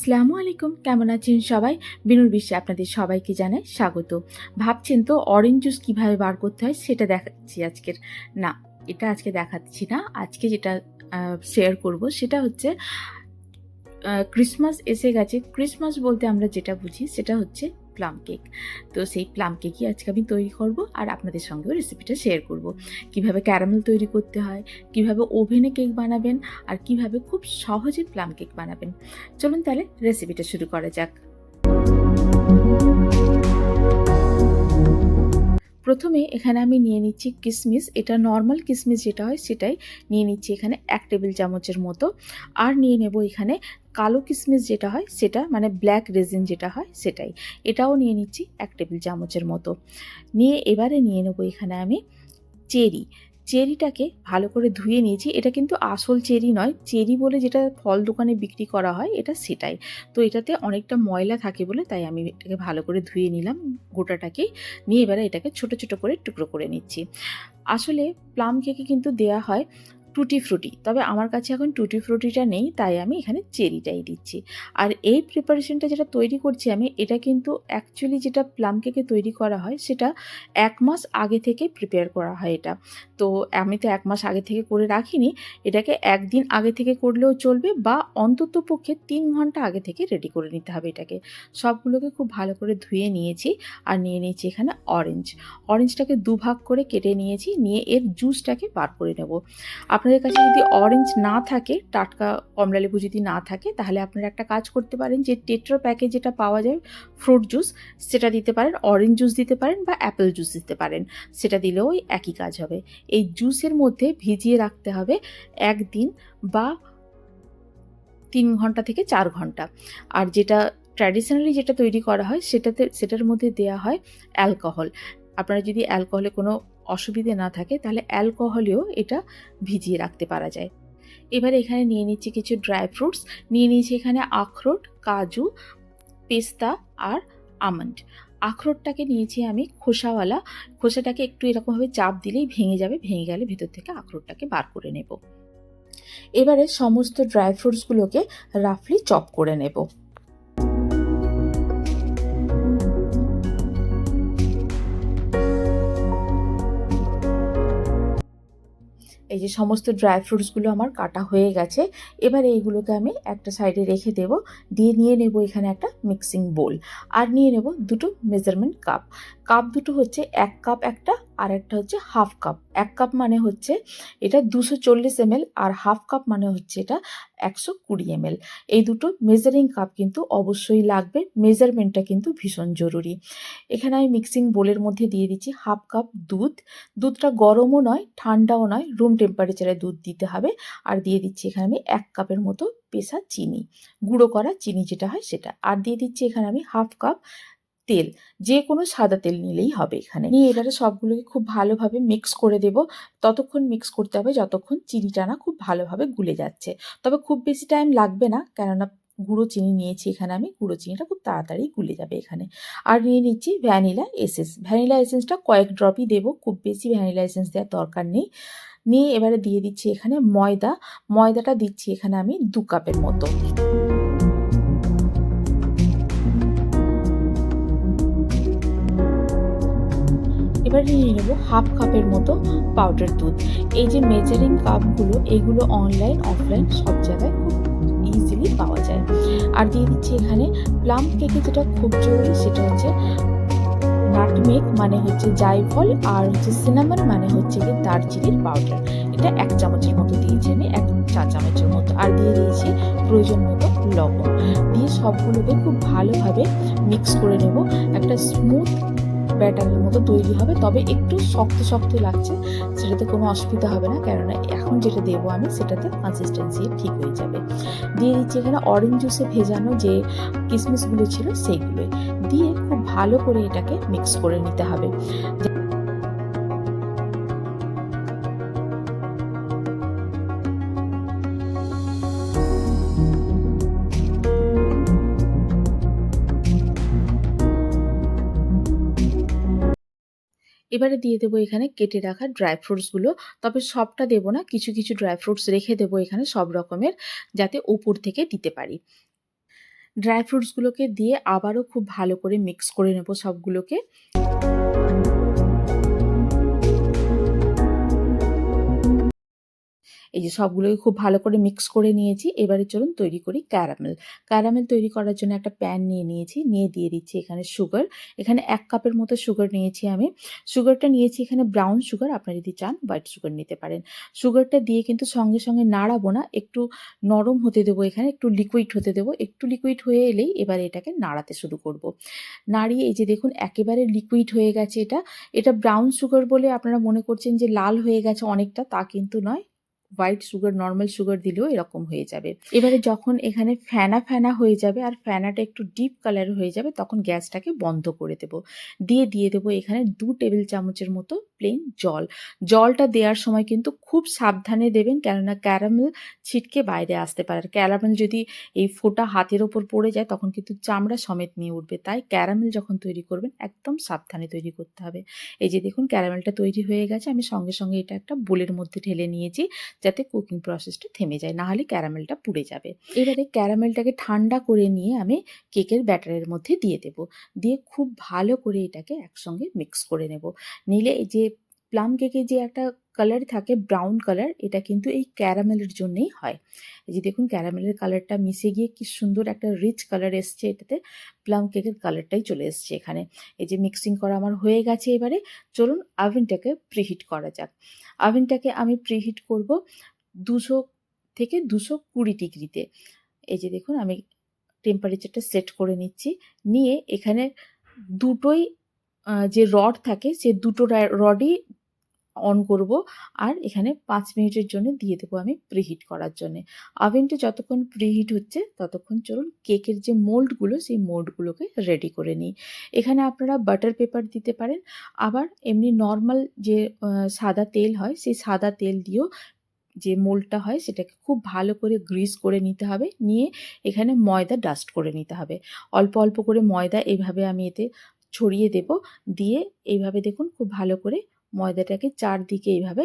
আসসালামু আলাইকুম, কেমন আছেন সবাই? বিনুর বিশ্বে আপনাদের সবাইকে জানাই স্বাগত। ভাবছেন তো অরেঞ্জ জুস কিভাবে বার করতে হয় সেটা দেখাচ্ছি আজকের। না, এটা আজকে দেখাচ্ছি না। আজকে যেটা শেয়ার করব সেটা হচ্ছে ক্রিসমাস এসে গেছে। ক্রিসমাস বলতে আমরা যেটা বুঝি সেটা হচ্ছে প্লাম কেক। তো সেই প্লাম কেকই আজকে আমি তৈরি করব আর আপনাদের সঙ্গেও রেসিপিটা শেয়ার করব। কিভাবে ক্যারামেল তৈরি করতে হয়, কিভাবে ওভেনে কেক বানাবেন আর কিভাবে খুব সহজে প্লাম কেক বানাবেন। চলুন তাহলে রেসিপিটা শুরু করা যাক। প্রথমে এখানে আমি নিয়ে নিচ্ছি কিশমিশ। এটা নর্মাল কিশমিশ যেটা হয় সেটাই নিয়ে নিচ্ছি এখানে 1 টেবিল চামচের মতো। আর নিয়ে নেব এখানে কালো কিশমিশ যেটা হয় সেটা, মানে ব্ল্যাক রেজিন যেটা হয় সেটাই। এটাও নিয়ে নিচ্ছি 1 টেবিল চামচের মতো। নিয়ে এবারে নিয়ে নেব এখানে আমি চেরি। চেরিটাকে ভালো করে ধুয়ে নিয়েছি। এটা কিন্তু আসল চেরি নয়, চেরি বলে যেটা ফল দোকানে বিক্রি করা হয় এটা সেটাই। তো এটাতে অনেকটা ময়লা থাকে বলে তাই আমি এটাকে ভালো করে ধুয়ে নিলাম গোটাটাকেই। নিয়ে এবারে এটাকে ছোট ছোট করে টুকরো করে নিচ্ছি। আসলে প্লাম কেকে কিন্তু দেয়া হয় টুটি ফ্রুটি, তবে আমার কাছে এখন টুটি ফ্রুটিটা নেই তাই আমি এখানে চেরিটাই দিচ্ছি। আর এই প্রিপারেশনটা যেটা তৈরি করছি আমি, এটা কিন্তু অ্যাকচুয়ালি যেটা প্লাম কেকে তৈরি করা হয় সেটা 1 মাস আগে থেকে প্রিপেয়ার করা হয় এটা। তো আমি তো 1 মাস আগে থেকে করে রাখিনি, এটাকে 1 দিন আগে থেকে করলেও চলবে বা অন্তত পক্ষে 3 ঘন্টা আগে থেকে রেডি করে নিতে হবে এটাকে। সবগুলোকে খুব ভালো করে ধুয়ে নিয়েছি। আর নিয়ে নিয়েছি এখানে অরেঞ্জটাকে দুভাগ করে কেটে নিয়েছি, নিয়ে এর জুসটাকে বার করে নেব। আপনাদের কাছে যদি অরেঞ্জ না থাকে, টাটকা কমলালেবু যদি না থাকে, তাহলে আপনারা একটা কাজ করতে পারেন, যে টেট্রা প্যাকে যেটা পাওয়া যায় ফ্রুট জুস সেটা দিতে পারেন, অরেঞ্জ জুস দিতে পারেন বা অ্যাপেল জুস দিতে পারেন, সেটা দিলেও ওই একই কাজ হবে। এই জুসের মধ্যে ভিজিয়ে রাখতে হবে 1 দিন বা 3 ঘন্টা থেকে 4 ঘন্টা। আর যেটা ট্র্যাডিশনালি যেটা তৈরি করা হয় সেটার মধ্যে দেয়া হয় অ্যালকোহল। আপনারা যদি অ্যালকোহলে কোনো অসুবিধে না থাকে তাহলে অ্যালকোহলেও এটা ভিজিয়ে রাখতে পারা যায়। এবারে এখানে নিয়ে নিচ্ছি কিছু ড্রাই ফ্রুটস। নিয়ে নিয়েছি এখানে আখরোট, কাজু, পেস্তা আর আমন্ড। আখরোটটাকে নিয়েছি আমি খোসাওয়ালা। খোসাটাকে একটু এরকমভাবে চাপ দিলেই ভেঙে যাবে, ভেঙে গেলে ভেতর থেকে আখরোটটাকে বার করে নেব। এবারে সমস্ত ড্রাই ফ্রুটসগুলোকে রাফলি চপ করে নেব। এই যে সমস্ত ড্রাই ফ্রুটসগুলো আমার কাটা হয়ে গেছে। এবার এইগুলোকে আমি একটা সাইডে রেখে দেব। দিয়ে নিয়ে নেব এখানে একটা মিক্সিং বোল। আর নিয়ে নেব দুটো মেজারমেন্ট কাপ। কাপ দুটো হচ্ছে 1 কাপ একটা, আর একটা হচ্ছে হাফ কাপ। 1 কাপ মানে হচ্ছে এটা 240 ml, আর হাফ কাপ মানে হচ্ছে এটা 120 ml। এই দুটো মেজারিং কাপ কিন্তু অবশ্যই লাগবে, মেজারমেন্টটা কিন্তু ভীষণ জরুরি। এখানে আমি মিক্সিং বোলের মধ্যে দিয়ে দিচ্ছি হাফ কাপ দুধ। দুধটা গরমও নয় ঠান্ডাও নয়, রুম টেম্পারেচারে দুধ দিতে হবে। আর দিয়ে দিচ্ছি এখানে আমি 1 কাপের মতো পেষা চিনি, গুঁড়ো করা চিনি যেটা হয় সেটা। আর দিয়ে দিচ্ছি এখানে আমি হাফ কাপ তেল, যে কোনো সাদা তেল নিলেই হবে এখানে। নিয়ে এবারে সবগুলোকে খুব ভালোভাবে মিক্স করে দেব। ততক্ষণ মিক্স করতে হবে যতক্ষণ চিনিটা না খুব ভালোভাবে গুলে যাচ্ছে। তবে খুব বেশি টাইম লাগবে না, কেননা গুঁড়ো চিনি নিয়েছি এখানে আমি, গুঁড়ো চিনিটা খুব তাড়াতাড়ি গুলে যাবে এখানে। আর নিয়ে নিচ্ছি ভ্যানিলা এসেন্স। ভ্যানিলা এসেন্সটা কয়েক ড্রপই দেবো, খুব বেশি ভ্যানিলা এসেন্স দেওয়ার দরকার নেই। নিয়ে এবারে দিয়ে দিচ্ছি এখানে ময়দা। ময়দাটা দিচ্ছি এখানে আমি 2 কাপের মতো। এবার নিয়ে নেব হাফ কাপের মতো পাউডার দুধ। এই যে মেজারিং কাপগুলো, এগুলো অনলাইন অফলাইন সব জায়গায় খুব ইজিলি পাওয়া যায়। আর দিয়ে দিচ্ছি এখানে প্লাম কেকে যেটা খুব জরুরি সেটা হচ্ছে নাটমেগ, মানে হচ্ছে জায়ফল, আর হচ্ছে সিনামন মানে হচ্ছে কি দারচিনির পাউডার। এটা 1 চামচের মতো দিয়েছি আমি, 1 চা চামচের মতো। আর দিয়ে দিয়েছি প্রয়োজন মতো লবণ। দিয়ে সবগুলোকে খুব ভালোভাবে মিক্স করে নেব। একটা স্মুথ ব্যাটারের মতো তৈরি হবে, তবে একটু শক্ত শক্ত লাগছে, সেটাতে কোনো অসুবিধা হবে না, কেননা এখন যেটা দেবো আমি সেটাতে কনসিস্টেন্সি ঠিক হয়ে যাবে। দিয়ে দিচ্ছি এখানে অরেঞ্জ জুসে ভেজানো যে কিশমিশগুলো ছিল সেইগুলোই। দিয়ে খুব ভালো করে এটাকে মিক্স করে নিতে হবে। এবারে দিয়ে দেবো এখানে কেটে রাখা ড্রাই ফ্রুটসগুলো। তবে সবটা দেবো না, কিছু কিছু ড্রাই ফ্রুটস রেখে দেবো এখানে সব রকমের, যাতে উপর থেকে দিতে পারি। ড্রাই ফ্রুটসগুলোকে দিয়ে আবারও খুব ভালো করে মিক্স করে নেব সবগুলোকে। এই যে সবগুলোকে খুব ভালো করে মিক্স করে নিয়েছি। এবারে চলুন তৈরি করি ক্যারামেল। ক্যারামেল তৈরি করার জন্য একটা প্যান নিয়ে নিয়েছি। নিয়ে দিয়ে দিচ্ছি এখানে সুগার। এখানে 1 কাপের মতো সুগার নিয়েছি আমি। সুগারটা নিয়েছি এখানে ব্রাউন সুগার, আপনারা যদি চান হোয়াইট সুগার নিতে পারেন। সুগারটা দিয়ে কিন্তু সঙ্গে, সঙ্গে নাড়াবো না। একটু নরম হতে দেবো এখানে, একটু লিকুইড হতে দেবো। একটু লিকুইড হয়ে এলেই এবারে এটাকে নাড়াতে শুরু করব। নাড়িয়ে এই যে দেখুন একেবারে লিকুইড হয়ে গেছে এটা। এটা ব্রাউন সুগার বলে আপনারা মনে করছেন যে লাল হয়ে গেছে অনেকটা, তা কিন্তু নয়। হোয়াইট সুগার, নরমাল সুগার দিলেও এরকম হয়ে যাবে। এবারে যখন এখানে ফেনা, ফেনা হয়ে যাবে আর ফেনাটা একটু ডিপ কালার হয়ে যাবে তখন গ্যাসটাকে বন্ধ করে দেব। দিয়ে দেবো এখানে 2 টেবিল চামচের মতো প্লেন জল। জলটা দেওয়ার সময় কিন্তু খুব সাবধানে দেবেন, কেননা ক্যারামেল ছিটকে বাইরে আসতে পারে। আর ক্যারামেল যদি এই ফোঁটা হাতের ওপর পড়ে যায় তখন কিন্তু চামড়া সমেত নিয়ে উঠবে। তাই ক্যারামেল যখন তৈরি করবেন একদম সাবধানে তৈরি করতে হবে। এই যে দেখুন ক্যারামেলটা তৈরি হয়ে গেছে। আমি সঙ্গে, সঙ্গে এটা একটা বোলের মধ্যে ঢেলে নিয়েছি, যাতে কুকিং প্রসেসটা থেমে যায়, না হলে ক্যারামেলটা পুড়ে যাবে। এবারে ক্যারামেলটাকে ঠান্ডা করে নিয়ে আমি কেকের ব্যাটারের মধ্যে দিয়ে দেব। দিয়ে খুব ভালো করে এটাকে একসঙ্গে মিক্স করে নেব। নিলে এই যে প্লাম কেকের যে একটা কালার থাকে ব্রাউন কালার, এটা কিন্তু এই ক্যারামেলের জন্যেই হয়। এই যে দেখুন ক্যারামেলের কালারটা মিশে গিয়ে কি সুন্দর একটা রিচ কালার এসছে এটাতে। প্লাম কেকের কালারটাই চলে এসছে এখানে। এই যে মিক্সিং করা আমার হয়ে গেছে। এবারে চলুন ওভেনটাকে প্রিহিট করা যাক। ওভেনটাকে আমি প্রিহিট করব 200 থেকে 220 ডিগ্রিতে। এই যে দেখুন আমি টেম্পারেচারটা সেট করে নিচ্ছি। নিয়ে এখানে দুটোই যে রড থাকে সে দুটো রডই অন করব। আর এখানে 5 মিনিটের জন্য দিয়ে দেবো আমি প্রিহিট করার জন্যে। ওভেনটা যতক্ষণ প্রিহিট হচ্ছে ততক্ষণ চলুন কেকের যে মোল্ডগুলো সেই মোল্ডগুলোকে রেডি করে নিই। এখানে আপনারা বাটার পেপার দিতে পারেন, আবার এমনি নর্মাল যে সাদা তেল হয় সেই সাদা তেল দিয়েও যে মোল্ডটা হয় সেটাকে খুব ভালো করে গ্রিস করে নিতে হবে। নিয়ে এখানে ময়দা ডাস্ট করে নিতে হবে। অল্প অল্প করে ময়দা এইভাবে আমি এতে ছড়িয়ে দেব। দিয়ে এইভাবে দেখুন খুব ভালো করে ময়দাটাকে চারদিকে এইভাবে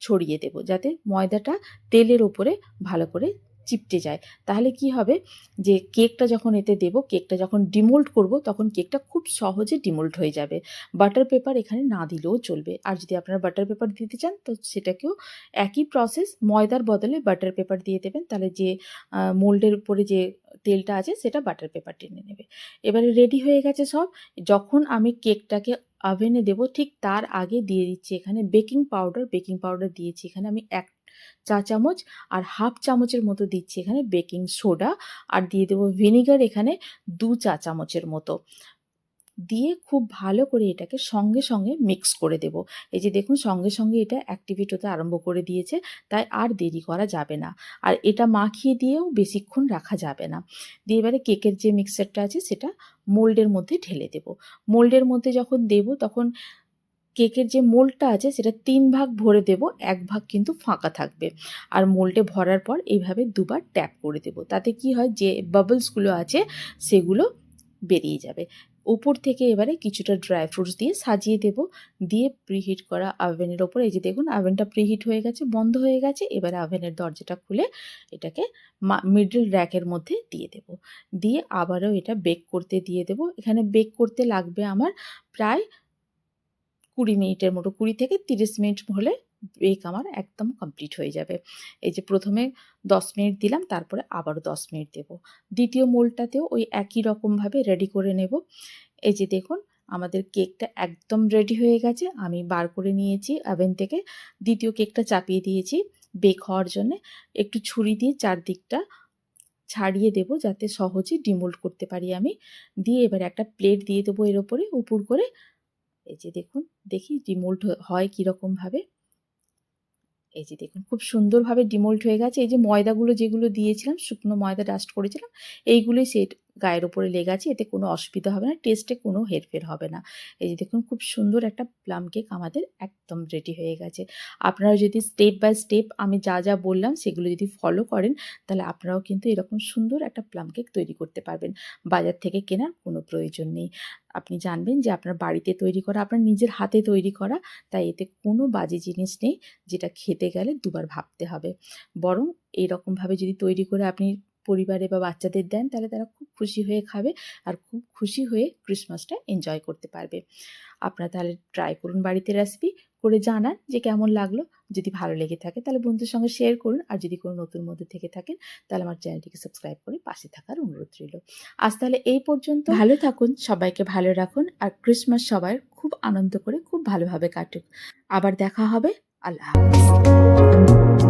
ছড়িয়ে দেব, যাতে ময়দাটা তেলের ওপরে ভালো করে চিপটে যায়। তাহলে কি হবে যে কেকটা যখন এতে দেব, কেকটা যখন ডিমোল্ড করব তখন কেকটা খুব সহজে ডিমোল্ড হয়ে যাবে। বাটার পেপার এখানে না দিলেও চলবে। আর যদি আপনারা বাটার পেপার দিতে চান তো সেটাকেও একই প্রসেস, ময়দার বদলে বাটার পেপার দিয়ে দেবেন। তাহলে যে মোল্ডের উপরে যে তেলটা আছে সেটা বাটার পেপার টেনে নেবে। এবারে রেডি হয়ে গেছে সব। যখন আমি কেকটাকে ওভেনে দেব ঠিক তার আগে দিয়ে দিচ্ছি এখানে বেকিং পাউডার। বেকিং পাউডার দিয়েছি এখানে আমি 1 চা চামচ, আর হাফ চামচের মতো দিচ্ছি এখানে বেকিং সোডা, আর দিয়ে দেবো ভিনিগার এখানে 2 চা চামচের মতো। দিয়ে খুব ভালো করে এটাকে সঙ্গে, সঙ্গে মিক্স করে দেব। এই যে দেখুন সঙ্গে, সঙ্গে এটা অ্যাক্টিভেট হতে আরম্ভ করে দিয়েছে, তাই আর দেরি করা যাবে না। আর এটা মাখিয়ে দিয়েও বেশিক্ষণ রাখা যাবে না। দিয়ে এবারে কেকের যে মিক্সচারটা আছে সেটা মোল্ডের মধ্যে ঢেলে দেব। মোল্ডের মধ্যে যখন দেব তখন কেকের যে মোল্ডটা আছে সেটা 3 ভাগ ভরে দেব, 1 ভাগ কিন্তু ফাঁকা থাকবে। আর মোল্ডে ভরার পর এইভাবে দুবার ট্যাপ করে দেব। তাতে কি হয় যে বাবলসগুলো আছে সেগুলো বেরিয়ে যাবে। উপর থেকে এবারে কিছুটা ড্রাই ফ্রুটস দিয়ে সাজিয়ে দেব। দিয়ে প্রিহিট করা ওভেনের ওপর এই যে দেখুন ওভেনটা প্রিহিট হয়ে গেছে, বন্ধ হয়ে গেছে। এবারে ওভেনের দরজাটা খুলে এটাকে মিডল র্যাকের মধ্যে দিয়ে দেব। দিয়ে আবারও এটা বেক করতে দিয়ে দেব। এখানে বেক করতে লাগবে আমার প্রায় 20 মিনিটের মতো, 20 থেকে 30 মিনিট হলে বেক আমার একদম কমপ্লিট হয়ে যাবে। এই যে প্রথমে 10 মিনিট দিলাম, তারপরে আবারও 10 মিনিট দেব। দ্বিতীয় মোল্ডটাতেও ওই একই রকমভাবে রেডি করে নেব। এই যে দেখুন আমাদের কেকটা একদম রেডি হয়ে গেছে। আমি বার করে নিয়েছি ওভেন থেকে। দ্বিতীয় কেকটা চাপিয়ে দিয়েছি বেক হওয়ার জন্যে। একটু ছুরি দিয়ে চারদিকটা ছাড়িয়ে দেব যাতে সহজে ডিমোল্ড করতে পারি আমি। দিয়ে এবারে একটা প্লেট দিয়ে দেবো এর ওপরে উপুড় করে। এই যে দেখুন, দেখি ডিমোল্ড হয় কীরকমভাবে। এই যে দেখুন খুব সুন্দরভাবে ডিমোল্ড হয়ে গেছে। এই যে ময়দাগুলো যেগুলো দিয়েছিলাম, শুকনো ময়দা ডাস্ট করেছিলাম, এইগুলোই সেই গায়ের ওপরে লেগে আছে। এতে কোনো অসুবিধা হবে না, টেস্টে কোনো হেরফের হবে না। এই যে দেখুন খুব সুন্দর একটা প্লাম কেক আমাদের একদম রেডি হয়ে গেছে। আপনারা যদি স্টেপ বাই স্টেপ আমি যা যা বললাম সেগুলো যদি ফলো করেন তাহলে আপনারাও কিন্তু এরকম সুন্দর একটা প্লাম কেক তৈরি করতে পারবেন। বাজার থেকে কেনার কোনো প্রয়োজন নেই। আপনি জানবেন যে আপনার বাড়িতে তৈরি করা, আপনার নিজের হাতে তৈরি করা, তাই এতে কোনো বাজে জিনিস নেই যেটা খেতে গেলে দুবার ভাবতে হবে। বরং এইরকমভাবে যদি তৈরি করে আপনি পরিবারে বা বাচ্চাদের দেন তাহলে তারা খুব খুশি হয়ে খাবে আর খুব খুশি হয়ে ক্রিসমাসটা এনজয় করতে পারবে। আপনারা তাহলে ট্রাই করুন বাড়িতে, রেসিপি করে জানান যে কেমন লাগলো। যদি ভালো লেগে থাকে তাহলে বন্ধুদের সঙ্গে শেয়ার করুন, আর যদি কোনো নতুন বন্ধু থেকে থাকেন তাহলে আমার চ্যানেলটিকে সাবস্ক্রাইব করে পাশে থাকার অনুরোধ রইল। আজ তাহলে এই পর্যন্ত। ভালো থাকুন, সবাইকে ভালো রাখুন, আর ক্রিসমাস সবার খুব আনন্দ করে খুব ভালোভাবে কাটুক। আবার দেখা হবে। আল্লাহ হাফেজ।